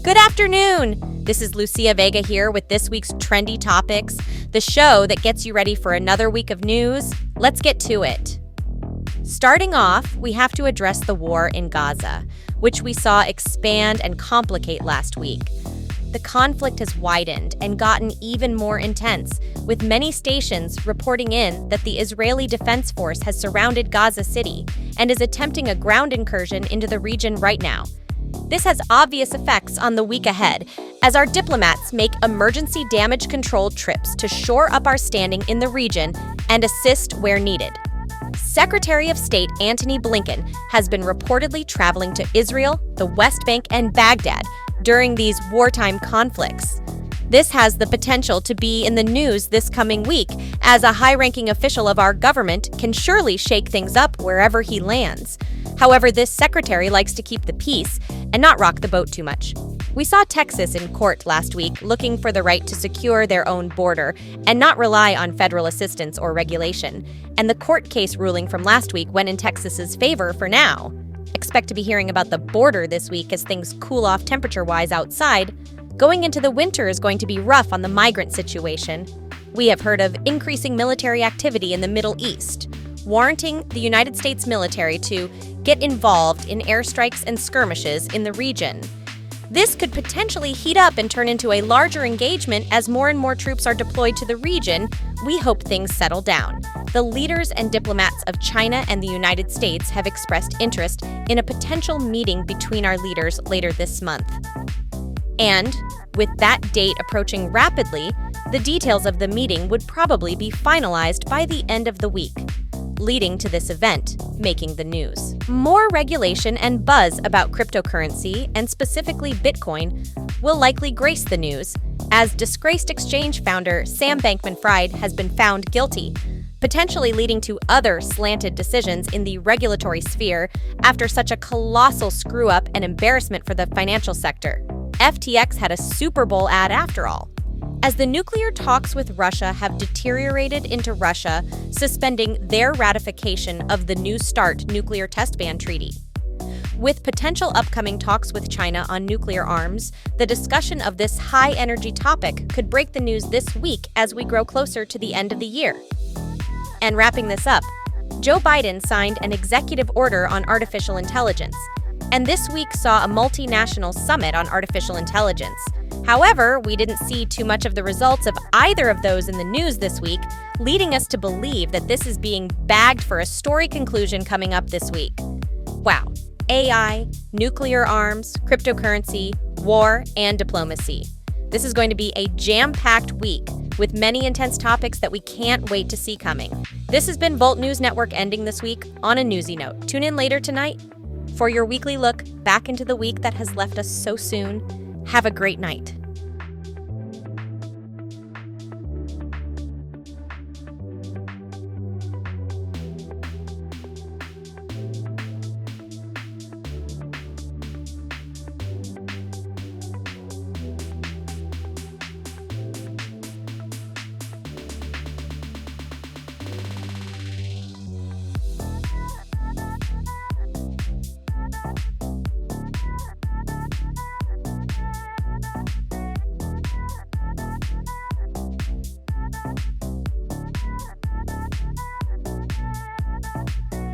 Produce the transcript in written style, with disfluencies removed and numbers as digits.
Good afternoon! This is Lucia Vega here with this week's Trendy Topics, the show that gets you ready for another week of news. Let's get to it. Starting off, we have to address the war in Gaza, which we saw expand and complicate last week. The conflict has widened and gotten even more intense, with many stations reporting in that the Israeli Defense Force has surrounded Gaza City and is attempting a ground incursion into the region right now. This has obvious effects on the week ahead, as our diplomats make emergency damage control trips to shore up our standing in the region and assist where needed. Secretary of State Antony Blinken has been reportedly traveling to Israel, the West Bank, and Baghdad during these wartime conflicts. This has the potential to be in the news this coming week, as a high-ranking official of our government can surely shake things up wherever he lands. However, this secretary likes to keep the peace and not rock the boat too much. We saw Texas in court last week looking for the right to secure their own border and not rely on federal assistance or regulation. And the court case ruling from last week went in Texas's favor for now. Expect to be hearing about the border this week as things cool off temperature-wise outside. Going into the winter is going to be rough on the migrant situation. We have heard of increasing military activity in the Middle East, warranting the United States military to get involved in airstrikes and skirmishes in the region. This could potentially heat up and turn into a larger engagement as more and more troops are deployed to the region. We hope things settle down. The leaders and diplomats of China and the United States have expressed interest in a potential meeting between our leaders later this month. And with that date approaching rapidly, the details of the meeting would probably be finalized by the end of the week, leading to this event making the news. More regulation and buzz about cryptocurrency, and specifically Bitcoin, will likely grace the news, as disgraced exchange founder Sam Bankman-Fried has been found guilty, potentially leading to other slanted decisions in the regulatory sphere after such a colossal screw-up and embarrassment for the financial sector. FTX had a Super Bowl ad after all. As the nuclear talks with Russia have deteriorated into Russia suspending their ratification of the New START nuclear test ban treaty. With potential upcoming talks with China on nuclear arms, the discussion of this high-energy topic could break the news this week as we grow closer to the end of the year. And wrapping this up, Joe Biden signed an executive order on artificial intelligence, and this week saw a multinational summit on artificial intelligence. However, we didn't see too much of the results of either of those in the news this week, leading us to believe that this is being bagged for a story conclusion coming up this week. Wow. AI, nuclear arms, cryptocurrency, war, and diplomacy. This is going to be a jam-packed week with many intense topics that we can't wait to see coming. This has been Volt News Network ending this week on a newsy note. Tune in later tonight for your weekly look back into the week that has left us so soon. Have a great night.